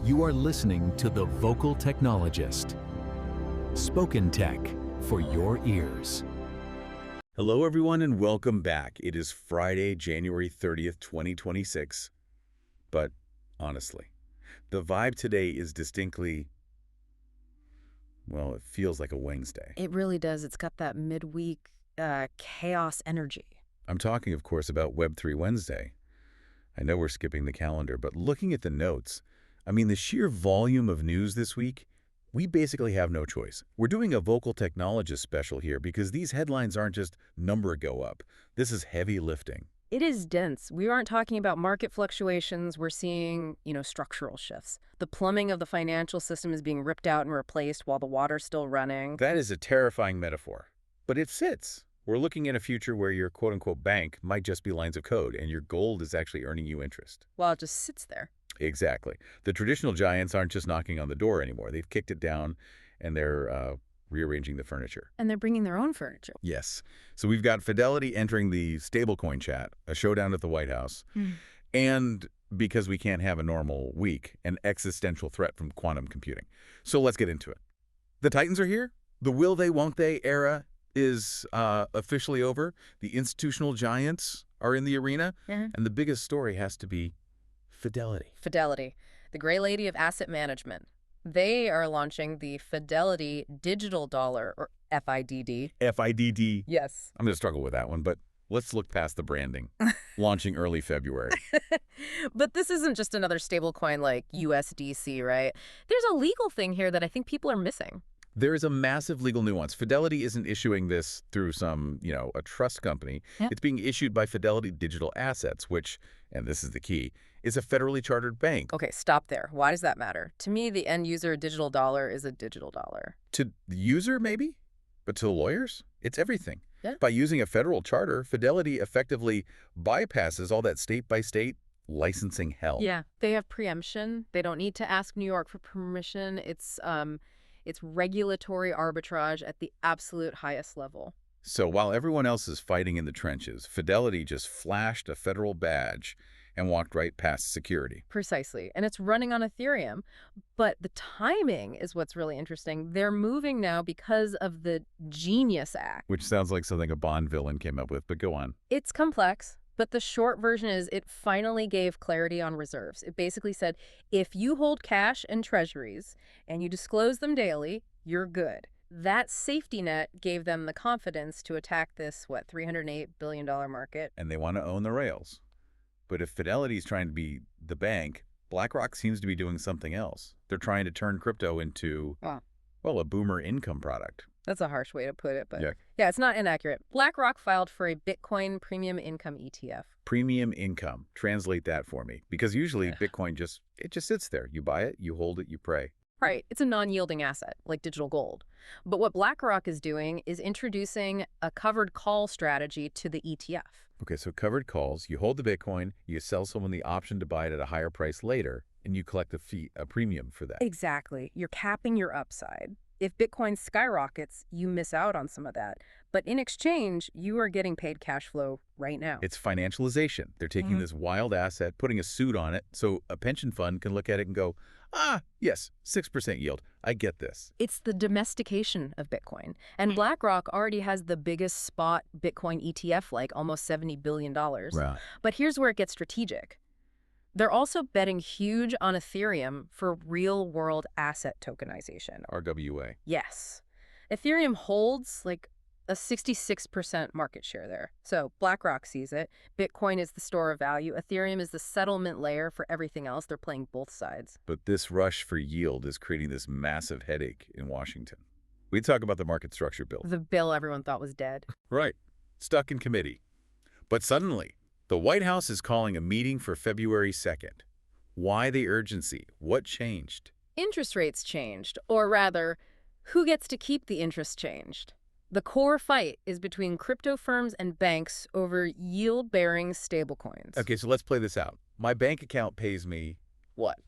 You are listening to The Vocal Technologist. Spoken Tech for your ears. Hello, everyone, and welcome back. It is Friday, January 30th, 2026. But honestly, the vibe today is distinctly, well, it feels like a Wednesday. It really does. It's got that midweek chaos energy. I'm talking, of course, about Web3 Wednesday. I know we're skipping the calendar, but looking at the notes, I mean, the sheer volume of news this week, we basically have no choice. We're doing a Vocal Technologist special here because these headlines aren't just number go up. This is heavy lifting. It is dense. We aren't talking about market fluctuations. We're seeing, structural shifts. The plumbing of the financial system is being ripped out and replaced while the water's still running. That is a terrifying metaphor, but it fits. We're looking at a future where your quote-unquote bank might just be lines of code and your gold is actually earning you interest. While it just sits there. Exactly. The traditional giants aren't just knocking on the door anymore. They've kicked it down and they're rearranging the furniture. And they're bringing their own furniture. Yes. So we've got Fidelity entering the stablecoin chat, a showdown at the White House, and because we can't have a normal week, an existential threat from quantum computing. So let's get into it. The Titans are here. The will they, won't they era is officially over. The institutional giants are in the arena. And the biggest story has to be Fidelity. Fidelity, the gray lady of asset management. They are launching the Fidelity Digital Dollar, or FIDD. FIDD. Yes. I'm going to struggle with that one, but let's look past the branding. Launching early February. But this isn't just another stablecoin like USDC, right? There's a legal thing here that I think people are missing. There is a massive legal nuance. Fidelity isn't issuing this through some, a trust company. Yep. It's being issued by Fidelity Digital Assets, which, and this is the key, is a federally chartered bank. Okay, stop there. Why does that matter? To me, the end user digital dollar is a digital dollar. To the user, maybe? But to the lawyers, it's everything. Yeah. By using a federal charter, Fidelity effectively bypasses all that state-by-state licensing hell. Yeah, they have preemption. They don't need to ask New York for permission. It's regulatory arbitrage at the absolute highest level. So while everyone else is fighting in the trenches, Fidelity just flashed a federal badge and walked right past security. Precisely. And it's running on Ethereum. But the timing is what's really interesting. They're moving now because of the Genius Act. Which sounds like something a Bond villain came up with, but go on. It's complex, but the short version is it finally gave clarity on reserves. It basically said, if you hold cash and treasuries and you disclose them daily, you're good. That safety net gave them the confidence to attack this, $308 billion market. And they want to own the rails. But if Fidelity is trying to be the bank, BlackRock seems to be doing something else. They're trying to turn crypto into, a boomer income product. That's a harsh way to put it, but yeah, it's not inaccurate. BlackRock filed for a Bitcoin Premium Income ETF. Premium income. Translate that for me. Because usually Bitcoin just sits there. You buy it, you hold it, you pray. Right. It's a non-yielding asset, like digital gold. But what BlackRock is doing is introducing a covered call strategy to the ETF. Okay, so covered calls, you hold the Bitcoin, you sell someone the option to buy it at a higher price later, and you collect a premium for that. Exactly. You're capping your upside. If Bitcoin skyrockets, you miss out on some of that. But in exchange, you are getting paid cash flow right now. It's financialization. They're taking this wild asset, putting a suit on it, so a pension fund can look at it and go, yes, 6% yield. I get this. It's the domestication of Bitcoin. And BlackRock already has the biggest spot Bitcoin ETF, like almost $70 billion. Right. But here's where it gets strategic. They're also betting huge on Ethereum for real-world asset tokenization. RWA. Yes. Ethereum holds a 66% market share there. So BlackRock sees it. Bitcoin is the store of value. Ethereum is the settlement layer for everything else. They're playing both sides. But this rush for yield is creating this massive headache in Washington. We talk about the market structure bill. The bill everyone thought was dead. Right. Stuck in committee. But suddenly, the White House is calling a meeting for February 2nd. Why the urgency? What changed? Interest rates changed, or rather, who gets to keep the interest changed. The core fight is between crypto firms and banks over yield-bearing stablecoins. Okay, so let's play this out. My bank account pays me, What?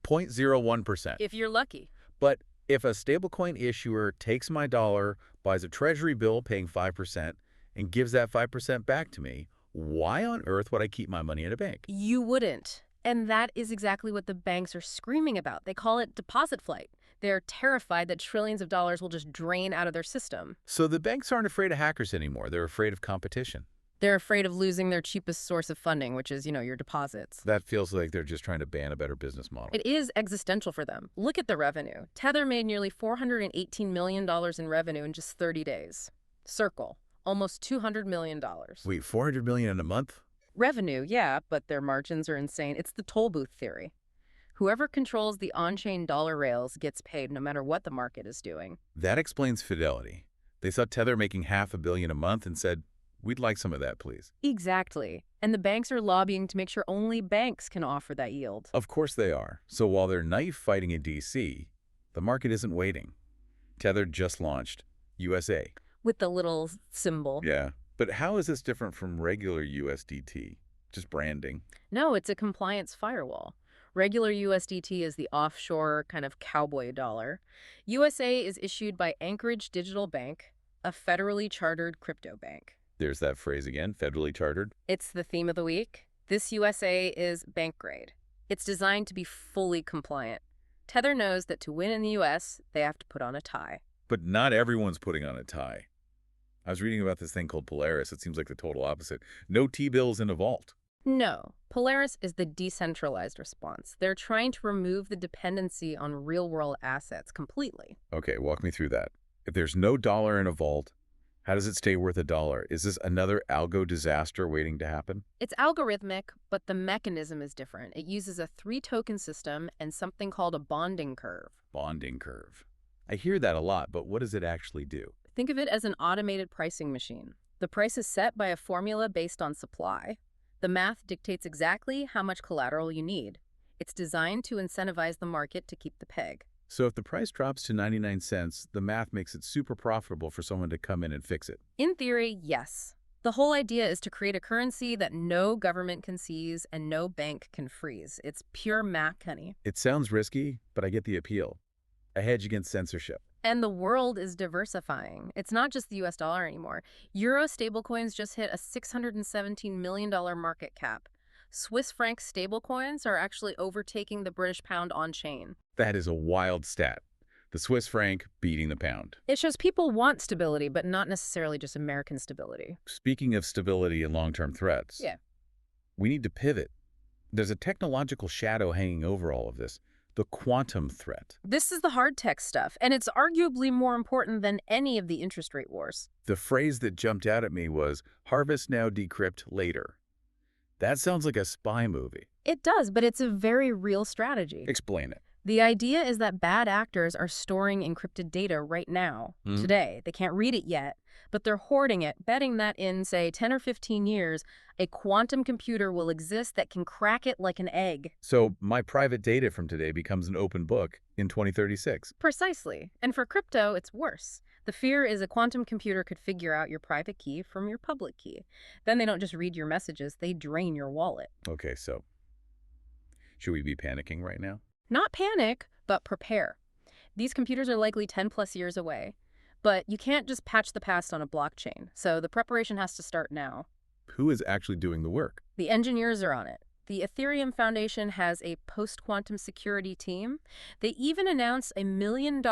0.01%. If you're lucky. But if a stablecoin issuer takes my dollar, buys a treasury bill paying 5%, and gives that 5% back to me, why on earth would I keep my money in a bank? You wouldn't. And that is exactly what the banks are screaming about. They call it deposit flight. They're terrified that trillions of dollars will just drain out of their system. So the banks aren't afraid of hackers anymore. They're afraid of competition. They're afraid of losing their cheapest source of funding, which is, your deposits. That feels like they're just trying to ban a better business model. It is existential for them. Look at the revenue. Tether made nearly $418 million in revenue in just 30 days. Circle, almost $200 million. Wait, $400 million in a month? Revenue, yeah, but their margins are insane. It's the toll booth theory. Whoever controls the on-chain dollar rails gets paid no matter what the market is doing. That explains Fidelity. They saw Tether making $500 million a month and said, "We'd like some of that, please." Exactly. And the banks are lobbying to make sure only banks can offer that yield. Of course they are. So while they're knife fighting in D.C., the market isn't waiting. Tether just launched USA. With the little symbol. Yeah. But how is this different from regular USDT? Just branding. No, it's a compliance firewall. Regular USDT is the offshore kind of cowboy dollar. USA is issued by Anchorage Digital Bank, a federally chartered crypto bank. There's that phrase again, federally chartered. It's the theme of the week. This USA is bank grade. It's designed to be fully compliant. Tether knows that to win in the US, they have to put on a tie. But not everyone's putting on a tie. I was reading about this thing called Polaris. It seems like the total opposite. No T-bills in a vault. No. Polaris is the decentralized response. They're trying to remove the dependency on real-world assets completely. Okay, walk me through that. If there's no dollar in a vault, how does it stay worth $1? Is this another algo disaster waiting to happen? It's algorithmic, but the mechanism is different. It uses a 3-token system and something called a bonding curve. Bonding curve. I hear that a lot, but what does it actually do? Think of it as an automated pricing machine. The price is set by a formula based on supply. The math dictates exactly how much collateral you need. It's designed to incentivize the market to keep the peg. So if the price drops to 99 cents, the math makes it super profitable for someone to come in and fix it. In theory, yes. The whole idea is to create a currency that no government can seize and no bank can freeze. It's pure math, honey. It sounds risky, but I get the appeal. A hedge against censorship. And the world is diversifying. It's not just the US dollar anymore. Euro stablecoins just hit a $617 million market cap. Swiss franc stablecoins are actually overtaking the British pound on-chain. That is a wild stat. The Swiss franc beating the pound. It shows people want stability, but not necessarily just American stability. Speaking of stability and long-term threats, we need to pivot. There's a technological shadow hanging over all of this. The quantum threat. This is the hard tech stuff, and it's arguably more important than any of the interest rate wars. The phrase that jumped out at me was, harvest now, decrypt later. That sounds like a spy movie. It does, but it's a very real strategy. Explain it. The idea is that bad actors are storing encrypted data right now, today. They can't read it yet, but they're hoarding it, betting that in, say, 10 or 15 years, a quantum computer will exist that can crack it like an egg. So my private data from today becomes an open book in 2036. Precisely. And for crypto, it's worse. The fear is a quantum computer could figure out your private key from your public key. Then they don't just read your messages, they drain your wallet. Okay, so should we be panicking right now? Not panic, but prepare. These computers are likely 10 plus years away. But you can't just patch the past on a blockchain, so the preparation has to start now. Who is actually doing the work? The engineers are on it. The Ethereum Foundation has a post-quantum security team. They even announced a $1 million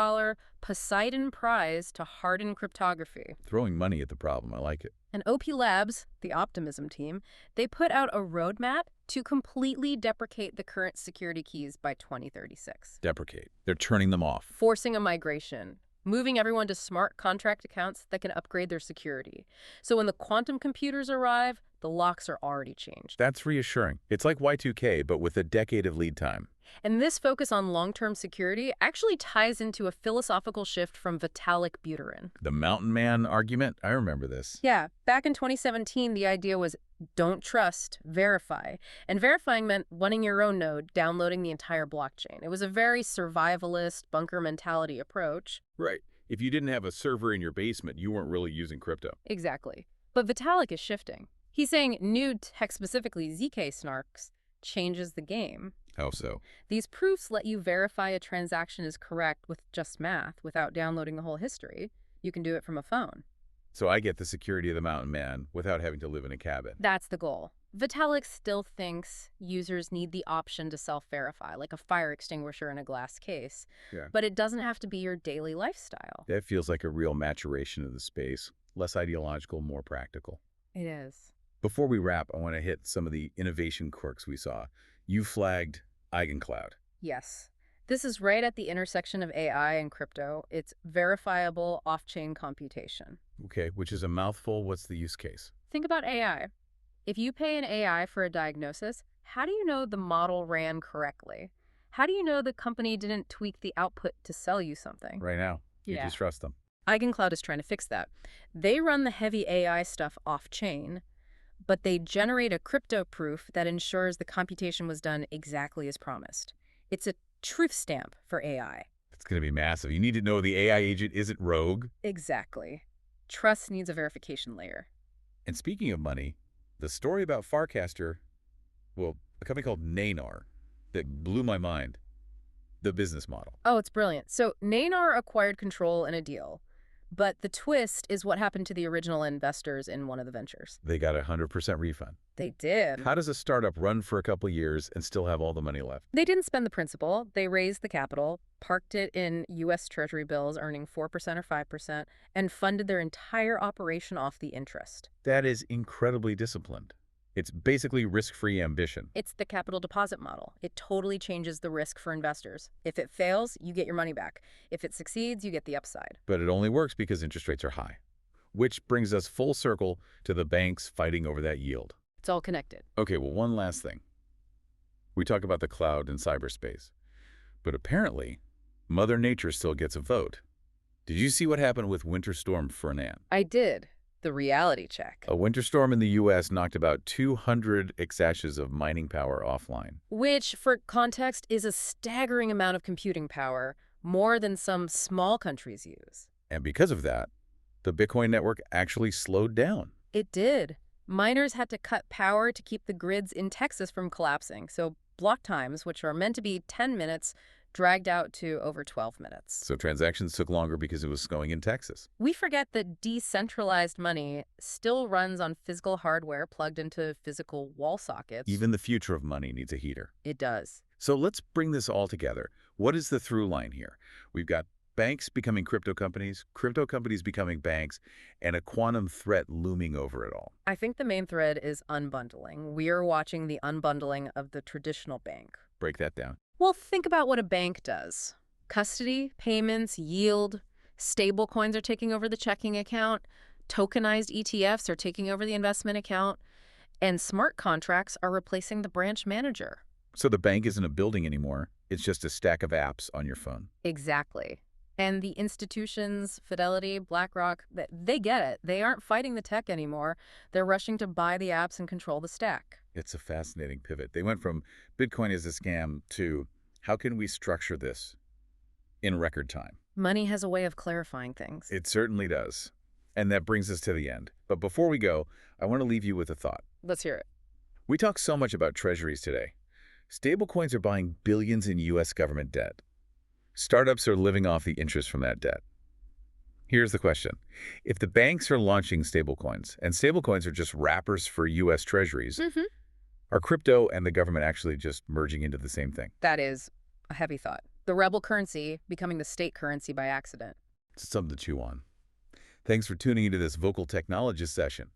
Poseidon Prize to harden cryptography. Throwing money at the problem, I like it. And OP Labs, the optimism team, they put out a roadmap to completely deprecate the current security keys by 2036. Deprecate. They're turning them off. Forcing a migration. Moving everyone to smart contract accounts that can upgrade their security. So when the quantum computers arrive, the locks are already changed. That's reassuring. It's like Y2K, but with a decade of lead time. And this focus on long-term security actually ties into a philosophical shift from Vitalik Buterin. The mountain man argument? I remember this. Yeah, back in 2017, the idea was don't trust, verify. And verifying meant running your own node, downloading the entire blockchain. It was a very survivalist, bunker mentality approach. Right. If you didn't have a server in your basement, you weren't really using crypto. Exactly. But Vitalik is shifting. He's saying new tech, specifically ZK snarks, changes the game. How so? These proofs let you verify a transaction is correct with just math without downloading the whole history. You can do it from a phone. So I get the security of the mountain man without having to live in a cabin. That's the goal. Vitalik still thinks users need the option to self-verify, like a fire extinguisher in a glass case. Yeah. But it doesn't have to be your daily lifestyle. That feels like a real maturation of the space. Less ideological, more practical. It is. Before we wrap, I want to hit some of the innovation quirks we saw. You flagged EigenCloud. Yes. This is right at the intersection of AI and crypto. It's verifiable off-chain computation. Okay, which is a mouthful. What's the use case? Think about AI. If you pay an AI for a diagnosis, how do you know the model ran correctly? How do you know the company didn't tweak the output to sell you something? Right now, you Yeah. just trust them. EigenCloud is trying to fix that. They run the heavy AI stuff off-chain, but they generate a crypto proof that ensures the computation was done exactly as promised. It's a truth stamp for AI. It's going to be massive. You need to know the AI agent isn't rogue. Exactly. Trust needs a verification layer. And speaking of money, the story about Farcaster, well, a company called Nanar, that blew my mind, the business model. Oh, it's brilliant. So Nanar acquired control in a deal, but the twist is what happened to the original investors in one of the ventures. They got a 100% refund. They did. How does a startup run for a couple of years and still have all the money left? They didn't spend the principal. They raised the capital, parked it in U.S. Treasury bills earning 4% or 5%, and funded their entire operation off the interest. That is incredibly disciplined. It's basically risk-free ambition. It's the capital deposit model. It totally changes the risk for investors. If it fails, you get your money back. If it succeeds, you get the upside. But it only works because interest rates are high. Which brings us full circle to the banks fighting over that yield. It's all connected. Okay, well, one last thing. We talk about the cloud and cyberspace. But apparently, Mother Nature still gets a vote. Did you see what happened with Winter Storm Fernand? I did. The reality check. A winter storm in the U.S. knocked about 200 exashes of mining power offline. Which, for context, is a staggering amount of computing power, more than some small countries use. And because of that, the Bitcoin network actually slowed down. It did. Miners had to cut power to keep the grids in Texas from collapsing, so block times, which are meant to be 10 minutes, dragged out to over 12 minutes. So transactions took longer because it was snowing in Texas. We forget that decentralized money still runs on physical hardware plugged into physical wall sockets. Even the future of money needs a heater. It does. So let's bring this all together. What is the through line here? We've got banks becoming crypto companies becoming banks, and a quantum threat looming over it all. I think the main thread is unbundling. We're watching the unbundling of the traditional bank. Break that down. Well, think about what a bank does. Custody, payments, yield, stablecoins are taking over the checking account, tokenized ETFs are taking over the investment account, and smart contracts are replacing the branch manager. So the bank isn't a building anymore. It's just a stack of apps on your phone. Exactly. And the institutions, Fidelity, BlackRock, they get it. They aren't fighting the tech anymore. They're rushing to buy the apps and control the stack. It's a fascinating pivot. They went from Bitcoin is a scam to how can we structure this in record time? Money has a way of clarifying things. It certainly does. And that brings us to the end. But before we go, I want to leave you with a thought. Let's hear it. We talk so much about treasuries today. Stablecoins are buying billions in U.S. government debt. Startups are living off the interest from that debt. Here's the question. If the banks are launching stablecoins, and stablecoins are just wrappers for U.S. treasuries, are crypto and the government actually just merging into the same thing? That is a heavy thought. The rebel currency becoming the state currency by accident. It's something to chew on. Thanks for tuning into this Vocal Technologist session.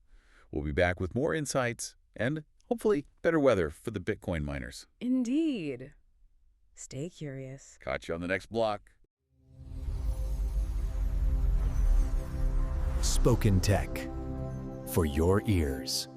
We'll be back with more insights and hopefully better weather for the Bitcoin miners. Indeed. Stay curious. Catch you on the next block. Spoken Tech for your ears.